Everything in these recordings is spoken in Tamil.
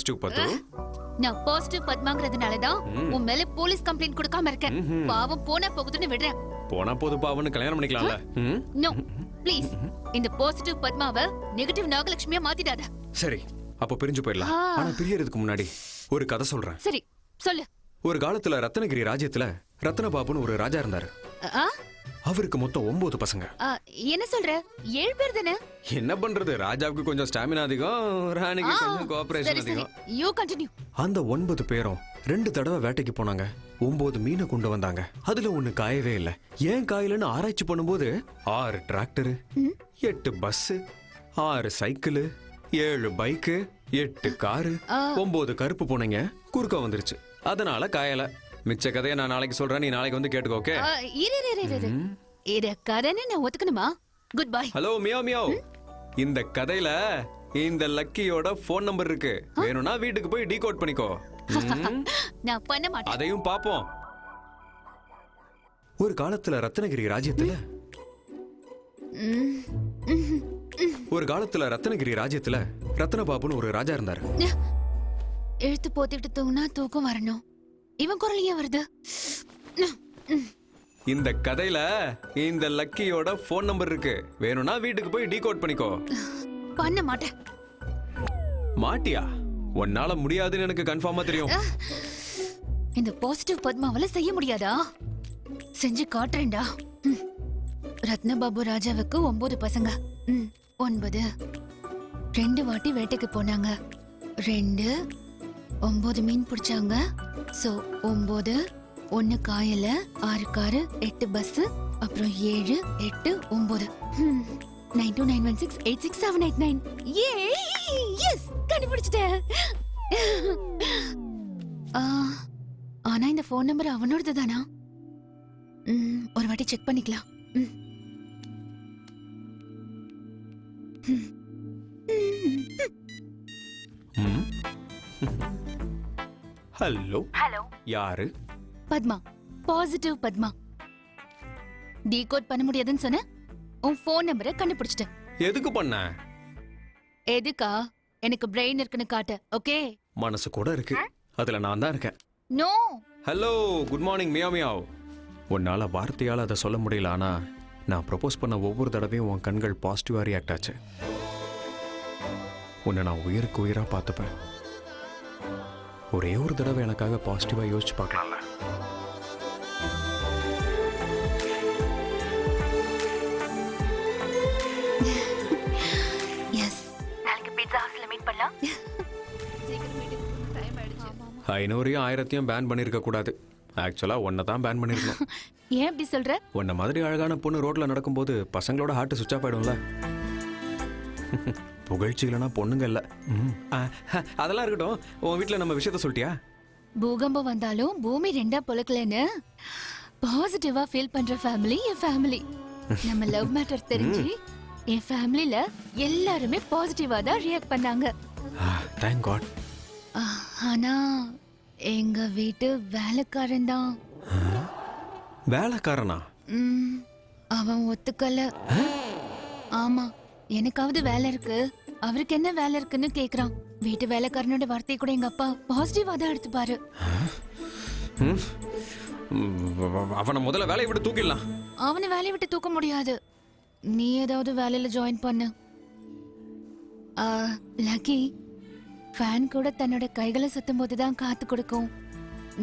பாசிட்டிவ் பத்து. நான் பாசிட்டிவ் பத்மாங்கிறதுனால தான் உன் மேல போலீஸ் கம்ப்ளைண்ட் கொடுக்காம இருக்கேன். பாவம் போனா போகுதுன்னு விடுறேன். போனா போது பாவன்னு கல்யாணம் பண்ணிக்கலாம்ல. நோ ப்ளீஸ், இந்த பாசிட்டிவ் பத்மாவை நெகட்டிவ் நாகலட்சுமியா மாத்திடாத. சரி, அப்ப பிரிஞ்சு போயிடலாம். ஆனா பிரியறதுக்கு முன்னாடி ஒரு கதை சொல்றேன். சரி சொல்லு. ஒரு காலத்துல ரத்னகிரி ராஜ்யத்துல ரத்னபாபுன்னு ஒரு ராஜா இருந்தாரு. ஆ? அவருக்கு மொத்தம் 9 பசங்க. என்ன சொல்ற? 7 பேர் தானே? என்ன பண்றது, ராஜாவுக்கு கொஞ்சம் ஸ்டாமினா அதிகம், ராணிக்கு கொஞ்சம் கோஆபரேஷன் அதிகம். You continue. அந்த 9 பேரும் 2 தடவை வேட்டைக்கு போனாங்க. 9 மீனை கொண்டு வந்தாங்க. அதுல ஒண்ணு காயவே இல்ல. ஏன் காயலன்னு ஆராய்ச்சி பண்ணும்போது 6 tractor, 8 bus, 6 cycle, 7 bike, 8 car, 9 கருப்பு பூனைங்க குறுக்க வந்துருச்சு. அதனால காயல. மிச்ச கதையை நான் நாளைக்கு சொல்றேன், நீ நாளைக்கு வந்து கேட்டுக்கோ. ஓகே? இத கதைன்னு நான் ஒத்துக்கணுமா? Good bye. Hello meow meow. இந்த கதையில இந்த லக்கியோட போன் நம்பர் இருக்கு. வேணும்னா வீட்டுக்கு போய் டீகோட் பண்ணிக்கோ. நான் பண்ண மாட்டேன். அதையும் பாப்போம். ஒரு காலத்துல ரத்னகிரி ராஜ்யத்துல ரத்னபாபுன்னு ஒரு ராஜா இருந்தாரு. எழுத்து போத்திட்டு தூங்கினா தூக்கம் வரணும். இவன் குரல் ஏன் வருது? இந்த கதையில இந்த லக்கியோட போன் நம்பர் இருக்கு. வேணும்னா வீட்டுக்கு போய் டீகோட் பண்ணிக்கோ. பண்ண மாட்டேன். மாட்டியா? உன்னால முடியாதுன்னு எனக்கு கன்ஃபார்மா தெரியும். இந்த பாசிட்டிவ் பத்மாவால செய்ய முடியாதா? செஞ்சு காட்டுறேன்டா. ரத்னபாபு ராஜாவுக்கு 9 பசங்க. 9 2 வாட்டி வேட்டைக்கு போனாங்க. 2 9 மீன் பிடிச்சாங்க. சோ 9 1 காயல, 6 காரு, 8 பஸ், அப்புறம் 7 8 9 9291686789. எஸ், கண்டுபிடிச்சிட்டேன். ஆனா இந்த போன் நம்பர் அவனோடது தானா? ஒரு வாட்டி செக் பண்ணிக்கலாம். ஹலோ. ஹலோ, யாரு? பத்மா. பாசிட்டிவ் பத்மா. டீகோட் பண்ண முடியாதுன்னு சொன்ன. உன் போன் நம்பரை கண்டுபிடிச்சிட்டேன். எதுக்கு பண்ண? எதுக்கா? எனக்கு பிரெயின் இருக்குன்னு காட்ட. ஓகே? மனசு கூட இருக்கு. அதுல நான் தான் இருக்கேன். No. Hello, good morning meow meow. உன்னால வார்த்தையால அதை சொல்ல முடியல. ஆனா நான் ப்ரொபோஸ் பண்ண ஒவ்வொரு தடவையும் உன் கண்கள் பாசிட்டிவா ரியாக்ட் ஆச்சு. உன்னை நான் உயிருக்கு உயிரா பார்த்துப்பேன். ஒரே ஒரு தடவை எனக்காக பாசிட்டிவா யோசிச்சு பார்க்கலாம்ல? எஸ். நாளைக்கு பீட்சா ஹவுஸ்ல மீட் பண்ணலாம். சீக்கிரம் மீட்டிங் டைம் ஆயிடுச்சு. 500 1000 பேன் பண்ணிருக்க கூடாது. ஆக்சுவலா உன்னை தான் பேன் பண்ணிருக்கணும். ஏன் அப்படி சொல்ற? உன்ன மாதிரி அழகான பொண்ணு ரோட்ல நடக்கும்போது பசங்களோட ஹார்ட் சுவிட்ச் ஆஃப் ஆயிடும்ல. புகழ்ச்சி இல்லைனா பொண்ணுங்க இல்ல. அதெல்லாம் இருக்கட்டும். உன் வீட்டுல நம்ம விஷயத்த சொல்லிட்டியா? பூகம்பம் வந்தாலும் பூமி 2ஆ பொளக்கலன்னு பாசிட்டிவா ஃபீல் பண்ற ஃபேமிலி என் ஃபேமிலி. நம்ம லவ் மேட்டர் தெரிஞ்சு என் ஃபேமிலில எல்லாருமே பாசிட்டிவா தான் ரியாக்ட் பண்ணாங்க. Thank God. ஆனா எங்க வீட்டு வேலைக்காரன் தான். வேலைக்காரனா? அவன் ஒத்துக்கல. ஆமா, எனக்காவது வேலை இருக்கு, அவருக்கு என்ன வேலை இருக்குன்னு கேக்குறான். வீட்டு வேலைக்காரனோட வார்த்தையை கூட எங்க அப்பா பாசிட்டிவா தான் எடுத்துப்பாரு. அவனை முதல்ல வேலையை விட்டு தூக்கிடலாம். அவனை வேலையை விட்டு தூக்க முடியாது. நீ ஏதாவது வேலையில ஜாயின் பண்ணு. லக்கி, ஃபேன் கூட தன்னோட கைகளை சுத்தும் போதுதான் காத்து கொடுக்கும்.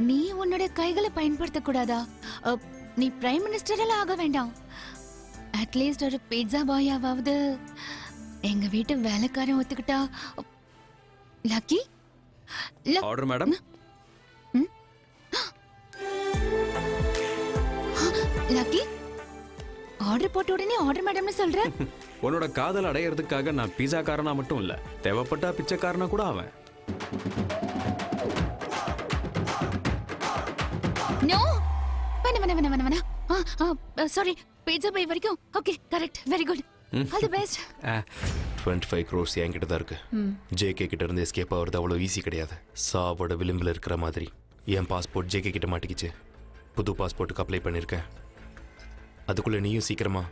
நீ உன்னோட கைகளை பயன்படுத்த கூடாதா? நீ பிரைம் மினிஸ்டர் எல்லாம் ஆக வேண்டாம். அட்லீஸ்ட் ஒரு பீட்சா பாயாவது எங்க வீட்டு வேலைக்காரன் ஒத்துக்கிட்டா. Lucky. Order madam. Lucky, order போட்ட உடனே ஆர்டர் மேடம்னு சொல்ற? உன்னோட காதல் அடையிறதுக்காக நான் பீஸா காரனா மட்டும் இல்ல, தேவைப்பட்டா பிச்சைக்காரனா கூட அவன். நோ, வேணா. சாரி, பீட்சா பை வரைக்கும். Okay, correct, very good, all the best. 25 crores என்கிட்ட தான் இருக்கு. ஜேகே கிட்ட இருந்து எஸ்கேப் ஆகிறது அவ்வளோ ஈஸி கிடையாது. சாவோட விளிம்பில் இருக்கிற மாதிரி என் பாஸ்போர்ட் ஜேகே கிட்ட மாட்டிக்கிச்சு. புது பாஸ்போர்ட்டுக்கு அப்ளை பண்ணியிருக்கேன். அதுக்குள்ளே நீயும் சீக்கிரமா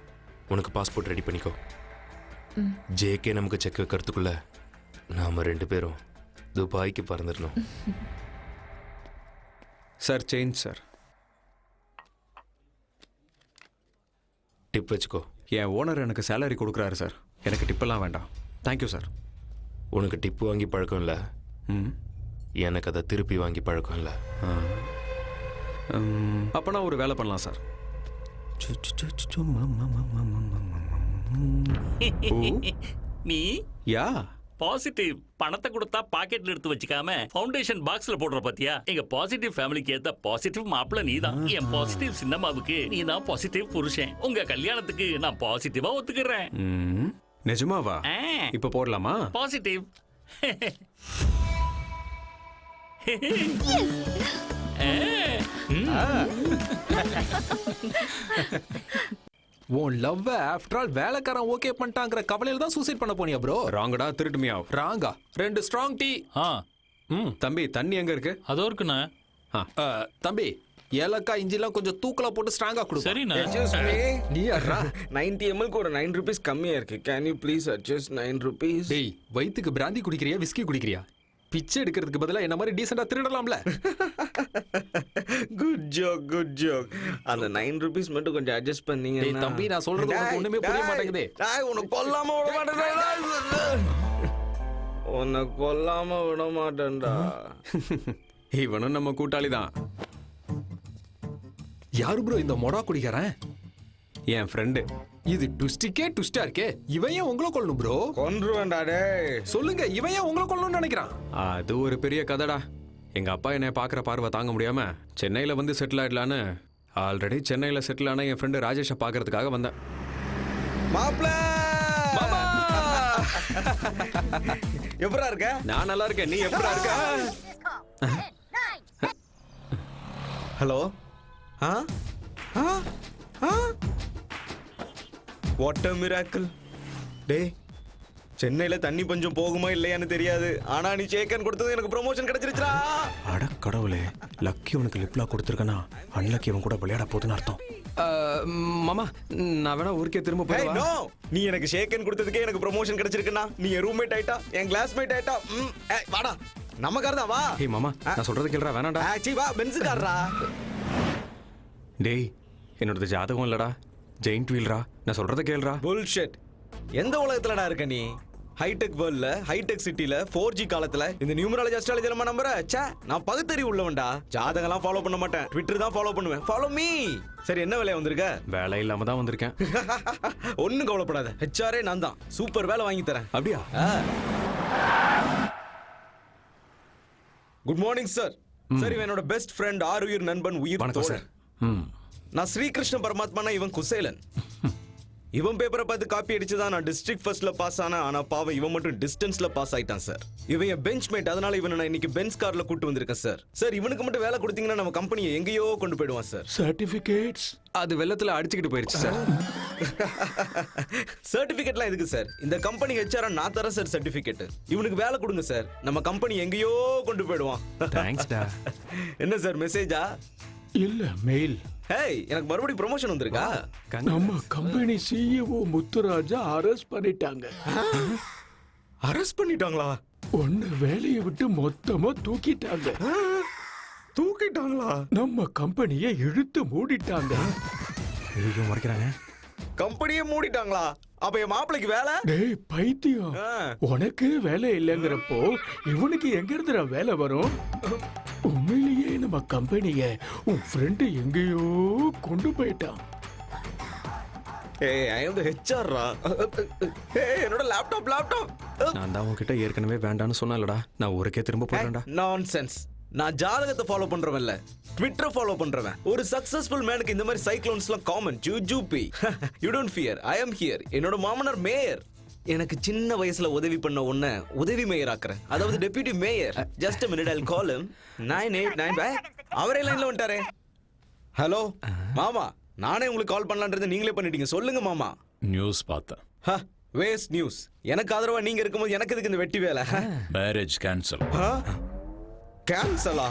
உனக்கு பாஸ்போர்ட் ரெடி பண்ணிக்கோ. ஜேகே நமக்கு செக் வைக்கிறதுக்குள்ள நாம் 2 பேரும் துபாய்க்கு பறந்துடணும். Sir change sir. டிப் வச்சுக்கோ. என் ஓனர் எனக்கு சேலரி கொடுக்குறாரு சார். எனக்கு டிப்பெல்லாம் வேண்டாம். Thank you sir. உனக்கு டிப்பு வாங்கி பழக்கம் இல்லை, எனக்கு அதை திருப்பி வாங்கி பழக்கம் இல்லை. அப்போ நான் ஒரு வேலை பண்ணலாம் சார். நீ யா பாசிட்டிவ் பணத்தை கொடுத்தா பாக்கெட்ல எடுத்து வச்சுக்காம ஃபவுண்டேஷன் பாக்ஸ்ல போடுற பாத்தியா? எங்க பாசிட்டிவ் ஃபேமிலிக்கு ஏத்த பாசிட்டிவ் மாப்பிள்ள நீதான். என் பாசிட்டிவ் சின்னம்மாவுக்கு நீ தான் பாசிட்டிவ் புருஷன். உங்க கல்யாணத்துக்கு நான் பாசிட்டிவா ஒத்துக்கிறேன். நிஜமாவா? இப்ப போடலாமா? பாசிட்டிவ். உன் லவ் ஆஃப்டர் ஆல் வேலைக்காரன் ஓகே பண்ணிட்டாங்கிற கவலையில தான் சூசைட் பண்ண போனியா ப்ரோ? ராங்கடா, திருட்டுமியா? ராங்கா. 2 ஸ்ட்ராங் டீ. தம்பி தண்ணி எங்க இருக்கு? அதோ இருக்குண்ணா. தம்பி ஏலக்காய் இஞ்சிலாம் கொஞ்சம் தூக்கலா போட்டு ஸ்ட்ராங்கா கொடு. சரிண்ணா. நீ யாரா? 90 ml ஒரு 9 rupees கம்மியா இருக்கு. Can you please adjust 9 rupees? டேய் வயித்துக்கு பிராந்தி குடிக்கிறியா விஸ்கி குடிக்கிறியா? பிச்சை எடுக்கிறதுக்கு பதிலா என்ன மாதிரி டீசெண்டா திருடலாம்ல. Good joke. அந்த 9 rupees மட்டும் கொஞ்சம் அட்ஜஸ்ட் பண்ணீங்க. டேய் தம்பி நான் சொல்றது உனக்கு ஒண்ணுமே புரிய மாட்டேங்குதே. டேய் உன்னை கொல்லாம விட மாட்டேன்டா. உன்னை கொல்லாம விட மாட்டேன்டா. இவனும் நம்ம கூட்டாளி தான். யாரு ப்ரோ இந்த மொடா குடிக்கிறேன்? என் ஃப்ரெண்டு. இது டுஸ்டிக்கே டுஸ்டா இருக்கே. இவன் ஏன் உங்களை கொல்லணும் ப்ரோ? கொன்றுவேன்டா டேய். சொல்லுங்க, இவன் ஏன் உங்களை கொல்லணும்னு நினைக்கிறான்? அது ஒரு பெரிய கதைடா. எங்க அப்பா என்னை பார்க்குற பார்வை தாங்க முடியாம சென்னையில வந்து செட்டில் ஆயிடலான்னு ஆல்ரெடி சென்னையில செட்டில் ஆன என் ஃப்ரெண்டு ராஜேஷை பார்க்கறதுக்காக வந்தேன். மாப்ள எப்பரா இருக்க? நான் நல்லா இருக்கேன். நீ எப்படா இருக்க? ஹலோ. What a miracle. டேய் சென்னையில தண்ணி பஞ்சம் போகுமா இல்லையான்னு தெரியாது. ஆனா நீ சேக்கன் கொடுத்தது எனக்கு ப்ரமோஷன் கிடைச்சிருச்சுடா. அட கடவுளே, லக்கி உனக்கு லிப்லா கொடுத்துருக்கனா அன்லக்கி இவன் கூட விளையாட போகுதுன்னு அர்த்தம். மாமா நான் வேணா ஊருக்கே திரும்ப Hey, போய் no. நீ எனக்கு ஷேக்கன் கொடுத்ததுக்கே எனக்கு ப்ரமோஷன் கிடைச்சிருக்குன்னா நீ என் ரூம்மேட் ஆயிட்டா, என் கிளாஸ்மேட் ஆயிட்டா. வாடா நம்ம கார் தான் வா. ஹே மாமா, நான் சொல்றது கேளுடா. வேணாடா. சீ வா பென்ஸ் கார்ரா. டேய் என்னோட ஜாதகம் இல்லடா, ஜெயிண்ட் வீல்ரா. நான் சொல்றத கேளுடா. புல்ஷிட். எந்த உலகத்துலடா இருக்க நீ? ஹைடெக் வேர்ல்ட்ல, ஹைடெக் சிட்டில, 4G காலத்துல இந்த நியூமராலஜி அஸ்ட்ராலஜி எல்லாம் நம்புற? ச்சே, நான் பகுத்தறிவு உள்ளவன்டா. ஜாதகம்லாம் ஃபாலோ பண்ண மாட்டேன். ட்விட்டர் தான் ஃபாலோ பண்ணுவேன். Follow me. சரி என்ன வேலையா வந்திருக்க? வேலை இல்லாம தான் வந்திருக்கேன். ஒன்னும் கவலைப்படாத. HR நான் தான். சூப்பர் வேலை வாங்கி தரேன். அப்படியா? Good morning sir. சரி என்னோட பெஸ்ட் ஃப்ரெண்ட், ஆருயிர் நண்பன், உயிர் வணக்கம் தோழன். சார். நான் ஸ்ரீகிருஷ்ண பரமாத்மானா இவன் குசேலன். இவன் பேப்பரை பார்த்து காப்பி அடிச்சுதான் நான் டிஸ்ட்ரிக்ட் ஃபர்ஸ்ட்ல பாஸ் ஆனேன். ஆனா பாவம் இவன் மட்டும் டிஸ்டன்ஸ்ல பாஸ் ஆயிட்டான் சார். இவன் என் பெஞ்ச் மேட். அதனால இவனை நான் இன்னைக்கு பெஞ்ச் கார்ல கூட்டு வந்திருக்கேன் சார். சார் இவனுக்கு மட்டும் வேலை கொடுத்தீங்கன்னா நம்ம கம்பெனியை எங்கேயோ கொண்டு போயிடுவான் சார். சர்டிபிகேட்ஸ் அது வெள்ளத்துல அடிச்சுக்கிட்டு போயிருச்சு சார். சர்டிபிகேட்லாம் எதுக்கு சார்? இந்த கம்பெனி HR நான் தரேன் சார் சர்டிபிகேட். இவனுக்கு வேலை கொடுங்க சார். நம்ம கம்பெனி எங்கேயோ கொண்டு போயிடுவான். தேங்க்ஸ்டா. என்ன சார் மெசேஜா? இல்ல மெயில். ஹேய் எனக்கு மறுபடியும் ப்ரமோஷன் வந்திருக்கா? நம்ம கம்பெனி CEO முத்துராஜா அரெஸ்ட் பண்ணிட்டாங்க. அரெஸ்ட் பண்ணிட்டாங்களா? உன்னை வேலையை விட்டு மொத்தமா தூக்கிட்டாங்க. தூக்கிட்டாங்களா? நம்ம கம்பெனியை இழுத்து மூடிட்டாங்க. ஐயோ மறைக்கிறாங்க. கம்பெனியே மூடிட்டாங்களா? அப்ப என் மாப்பிளைக்கு வேலை? டேய் பைத்தியம், உனக்கு வேலை இல்லைங்கிறப்போ இவனுக்கு எங்க இருந்துடா வேலை வரும்? உண்மையிலேயே நம்ம கம்பெனிய உன் ஃப்ரெண்டு எங்கேயோ கொண்டு போயிட்டான். ஏய் ஐ அம் தி HR ரா. ஏய் என்னோட லேப்டாப். நான் தான் உன்கிட்ட ஏற்கனவே வேண்டான்னு சொன்னேன்லடா. நான் ஊருக்கே திரும்ப போறேன்டா. நான்சென்ஸ். நான் ஜாதகத்தை ஃபாலோ பண்றவன் இல்ல, ட்விட்டர் ஃபாலோ பண்றவன். ஒரு சக்சஸ்ஃபுல் மேனுக்கு இந்த மாதிரி சைக்ளோன்ஸ்லாம் காமன். ஜூஜூபி. You don't fear, I am here. என்னோட மாமனார் மேயர். எனக்கு சின்ன வயசுல உதவி பண்ண உன்னை உதவி மேயர் ஆக்குறேன். அதாவது deputy mayor. Just a minute, I'll call him. 989 அவரே லைன்ல வந்துட்டாரே. ஹலோ மாமா, நானே உங்களுக்கு கால் பண்ணலான்றது நீங்களே பண்ணிட்டீங்க. சொல்லுங்க மாமா. நியூஸ் பார்த்தேன். Waste news. எனக்கு ஆதரவா நீங்க இருக்கும்போது எனக்கு எதுக்கு இந்த வெட்டி வேலை? Marriage cancel. கேன்சலா?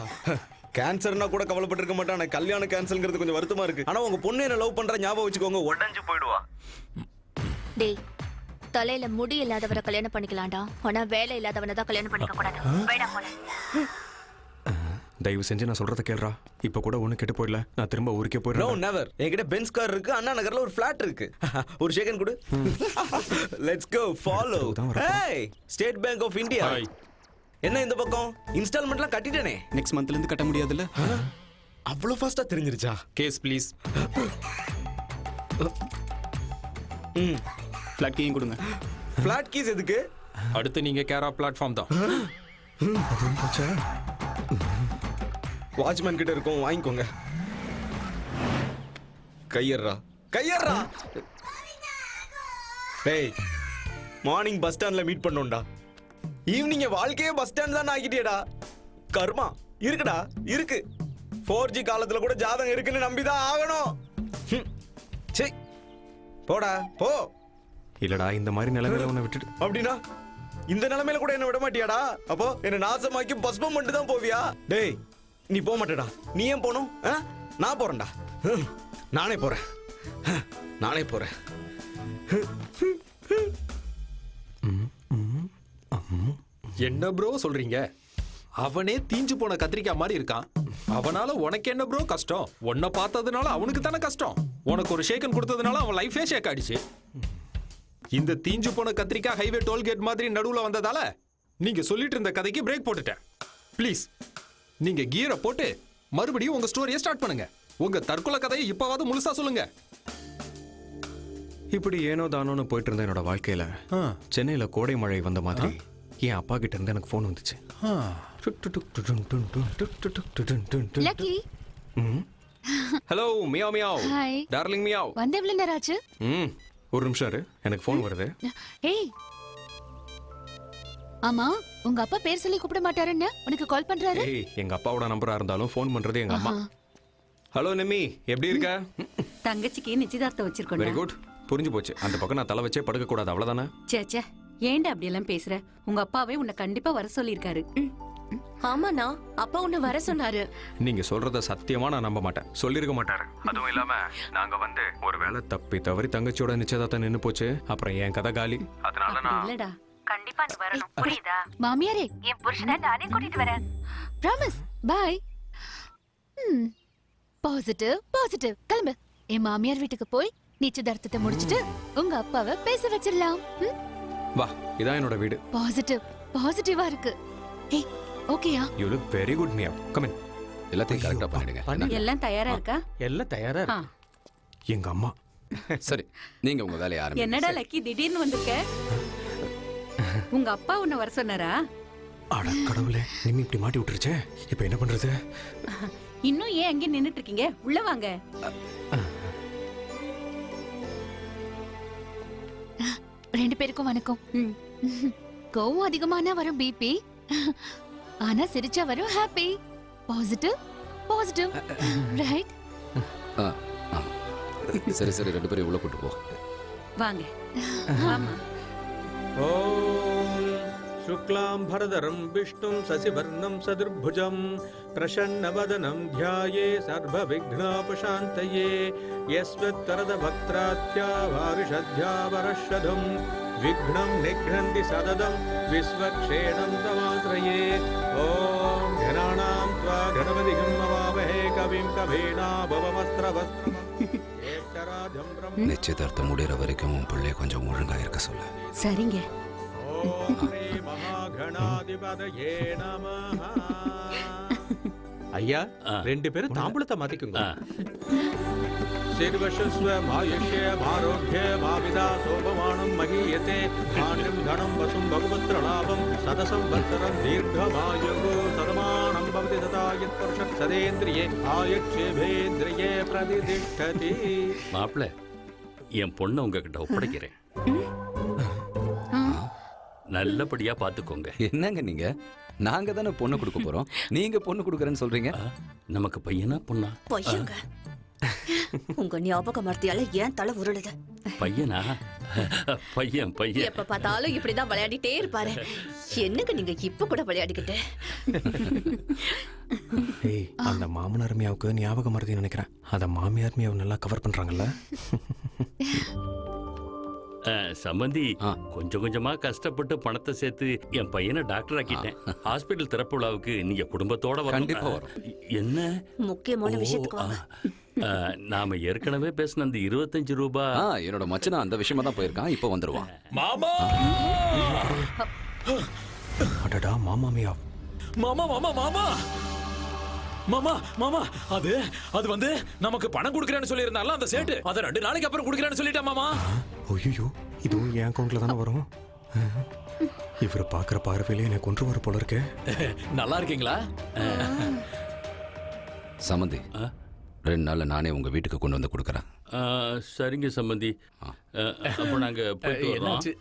கேன்சர்னா கூட கவலைப்பட்டிருக்க மாட்டான். கல்யாண கேன்சல்ங்கிறது கொஞ்சம் வருத்தமா இருக்கு. ஆனா உங்க பொண்ணு என்ன லவ் பண்ற ஞாபகம் வச்சுக்கோங்க, உடஞ்சு போயிடுவா. டேய் தலையில முடி இல்லாதவரை கல்யாணம் பண்ணிக்கலாம்டா, ஆனா வேலை இல்லாதவனை தான் கல்யாணம் பண்ணிக்க கூடாது. வேடா போல. தயவு செஞ்சு நான் சொல்றத கேளுடா. இப்ப கூட ஒண்ணு கெட்டு போயிடல, நான் திரும்ப ஊருக்கே நோ போயிடுறேன். நெவர். என்கிட்ட பென்ஸ் கார் இருக்கு, அண்ணா நகர்ல ஒரு ஃபிளாட் இருக்கு. ஒரு செகண்ட் கொடு. Let's go follow. Hey, State Bank of India. என்ன இந்த பக்கம்? இன்ஸ்டால்மெண்ட்லாம் கட்டிட்டேனே. நெக்ஸ்ட் மந்த்ல இருந்து கட்ட முடியாதுல்ல? அவ்வளவு ஃபாஸ்டா தெரிஞ்சிருச்சா? Keys please. ஃபிளாட் கீயும் கொடுங்க. ஃபிளாட் கீஸ் எதுக்கு? அடுத்து நீங்க கேரா பிளாட்ஃபார்ம் தான். வாட்ச்மேன் கிட்ட இருக்கும், வாங்கிக்கோங்க. கையறா கையறா. டேய், மார்னிங் பஸ் ஸ்டாண்ட்ல மீட் பண்ணோம்டா. ஈவினிங் வாழ்க்கையே பஸ் ஸ்டாண்ட் தான் ஆக்கிட்டியடா. கர்மா இருக்குடா, இருக்கு. 4G காலத்துல கூட ஜாதகம் இருக்குன்னு நம்பிதான் ஆகணும். சே, போடா போ. இல்லடா, இந்த மாதிரி நிலைமையில உன்னை விட்டுட்டு அப்படின்னா இந்த நிலைமையில கூட என்ன விட மாட்டியாடா? அப்போ என்ன நாசமாக்கி பஸ்பம் பண்ணிட்டு தான் போவியா? டேய், நீ போக மாட்டேடா. நீ ஏன் போகணும்? நான் போறேன்டா. நானே போறேன். நானே போறேன். என்ன ப்ரோ சொல்றீங்க? அவனே தீஞ்சு போன கத்திரிக்காய் மாதிரி இருக்கான். அவனால உனக்கு என்ன ப்ரோ கஷ்டம்? உன்னை பார்த்ததுனால அவனுக்கு தானே கஷ்டம். உனக்கு ஒரு ஷேக்கன் கொடுத்ததுனால அவன் லைஃபே ஷேக் ஆயிடுச்சு. இந்த தீஞ்சு போன கத்திரிக்காய் ஹைவே டோல்கேட் மாதிரி நடுவுல வந்ததால நீங்க சொல்லிட்டு இருந்த கதைக்கு பிரேக் போட்டுட்டேன். ப்ளீஸ், நீங்க கியரை போட்டு மறுபடியும் உங்க ஸ்டோரியை ஸ்டார்ட் பண்ணுங்க. உங்க தற்கொலை கதையை இப்பவாவது முழுசா சொல்லுங்க. இப்படி ஏனோ தானோன்னு போயிட்டு இருந்த என்னோட வாழ்க்கையில சென்னையில கோடை மழை வந்த மாதிரி என் அப்பா கிட்ட இருந்து எனக்கு ஃபோன் வந்துச்சு. Lucky. Hello meow meow. Hi. Darling meow. வந்து எவ்வளவு நேரம் ஆச்சு? ஒரு நிமிஷம் இரு, எனக்கு ஃபோன் வருது. ஏய், ஆமா, உங்க அப்பா பேர் சொல்லி கூப்பிட மாட்டாருன்னு உனக்கு கால் பண்றாரு? ஏய், எங்க அப்பாவோட நம்பரா இருந்தாலும் ஃபோன் பண்றது எங்க அம்மா. ஹலோ நிம்மி, எப்படி இருக்க? தங்கச்சிக்கு நிச்சயதார்த்தம் வச்சிருக்கோம். Very good. புரிஞ்சு போச்சு. அந்த பக்கம் நான் தலை வச்சே படுக்க கூடாது, அவ்வளவுதானே? சேச்சே, ஏன்டா அப்படி எல்லாம் பேசுற? உங்க அப்பாவே உன்னை கண்டிப்பா வர சொல்லியிருக்காரு. ஆமாண்ணா, அப்பா உன்னை வர சொன்னாரு. நீங்க சொல்றத சத்தியமா நான் நம்ப மாட்டேன். சொல்லிருக்க மாட்டாரு. அதுவும் இல்லாம நாங்க வந்து ஒரு வேளை தப்பி தவறி தங்கச்சியோட நிச்சயதார்த்தம் நின்னு போச்சு. அப்புறம் என் கதை காலி. அதனால நான் இல்லடா, கண்டிப்பா நீ வரணும், புரியுதா? மாமியாரே, என் புருஷனை நானே கூட்டிட்டு வரேன். ப்ராமிஸ். பை. Positive positive. கிளம்பு. என் மாமியார் வீட்டுக்கு போய் நிச்சயதார்த்தத்தை முடிச்சிட்டு உங்க அப்பாவை பேச வச்சிடலாம். வா, இதான் என்னோட வீடு. பாசிட்டிவ் பாசிட்டிவா இருக்கு. ஏய், ஓகேயா? You look very good Mia. Come in. எல்லாத்தையும் கரெக்டா பண்ணிடுங்க. எல்லாம் தயாரா இருக்கா? எல்லாம் தயாரா ஆ. எங்க அம்மா. சரி, நீங்க உங்க வேலையை ஆரம்பிங்க. என்னடா லக்கி, திடீர்னு வந்திருக்க? உங்க அப்பா உன்னை வர சொன்னாரா? அட கடவுளே, நிம்மி இப்படி மாட்டி விட்டுருச்சே. இப்போ என்ன பண்றது? இன்னும் ஏன் அங்கே நின்னுட்டு இருக்கீங்க? உள்ள வாங்க. ரெண்டு பேருக்கும் வணக்கம். கோவம் அதிகமானா வரும் பிபி, ஆனா சிரிச்சா வரும் ஹாப்பி. Positive positive. ரைட்? சரி சரி, ரெண்டு பேரும் உள்ள கூட்டு போ. வாங்க. ஆமா. ஓம் சுக்லாம் பரதரம் விஷ்ணும் சசிவர்ணம் சதுர்புஜம் பிரசன்னவதனம் த்யாயே சர்வ விக்னாபசாந்தயே யஸ்வத்வரத பக்த்ராத்யா வாரிஷத்யா வரஷதம் விக்னம் நிக்னந்தி சததம் விஸ்வக்ஷேணம் தமாத்ரயே. ஓம் கணானாம் த்வா கணபதிகம் நமாமஹே கவிம் கவீனாபவஸ்திரவஸ்திரம். நிச்சயதார்த்தம் முடிகிற வரைக்கும் உன் பிள்ளைய கொஞ்சம் ஒழுங்கா இருக்க சொல்லு. சரிங்க. ஐயா, ரெண்டு பேரும் தாம்பூலத்தை மாத்திக்குங்க. சிர்வஸ்வ மாயுஷ்ய ஆரோக்கிய மாவிதா சோபமானம் மகீயதே ஆண்யம் கணம் வசும் பகுபத்ரலாபம் சதசம் வத்சரம் தீர்க்கமாயு சதமானம் பவதி ததா யத் புருஷः சதேந்திரியே ஆயுட்சேபேந்திரியே பிரதிதிஷ்டதி. மாப்பிள்ள, என் பொண்ணை உங்ககிட்ட ஒப்படைக்கிறேன். நல்லபடியா பாத்துக்கோங்க. என்னங்க நீங்க? நாங்க தானே பொண்ணு கொடுக்க போறோம், நீங்க பொண்ணு கொடுக்கறேன்னு சொல்றீங்க. நமக்கு பையனா பொண்ணா? பொய்யுங்க. உங்க ஞாபக மர்த்தியால ஏன் தலை உருளுது? பையனா? பையன் பையன். எப்ப பார்த்தாலும் இப்படிதான் விளையாடிட்டே இருப்பாரு. என்னங்க நீங்க இப்ப கூட விளையாடிக்கிட்டு? ஏய், அந்த மாமனார் மியாவுக்கு ஞாபகம் மறதி நினைக்கிறேன். அத மாமியார் மியாவை நல்லா கவர் பண்றாங்கல்ல. சம்பந்தி கொஞ்சம் கொஞ்சமா கஷ்டப்பட்டு பணத்தை சேர்த்து என் பையனை டாக்டர் ஆக்கிட்டேன். ஹாஸ்பிட்டல் திறப்பு விழாவுக்கு நீங்க குடும்பத்தோட கண்டிப்பா வரணும். வரும். என்ன முக்கியமான விஷயத்துக்கு வாங்க. நாம ஏற்கனவே பேசின அந்த 25 ரூபாய். என்னோட மச்சனா அந்த விஷயமா தான் போயிருக்கான். இப்போ வந்துருவான். மாமா அடடா மாமாமியா, மாமா மாமா மாமா மாமா மாமா அது அது வந்து நமக்கு பணம் கொடுக்கறேன்னு சொல்லியிருந்தால அந்த சேட்டு அதை 2 நாளைக்கு அப்புறம் கொடுக்கறேன்னு சொல்லிட்டா மாமா. ஐயோ இதுவும் என் அக்கௌண்ட்ல தானே வரும். இவர் பாக்குற பார்வையிலே எனக்கு கொண்டு வர போல இருக்கே. நல்லா இருக்கீங்களா? சமந்தி 2 நாள்ல நானே உங்க வீட்டுக்கு கொண்டு வந்து கொடுக்குறேன். சரிங்க சம்பந்தி. அப்போ நாங்க போயிட்டு வரோம். என்னாச்சு?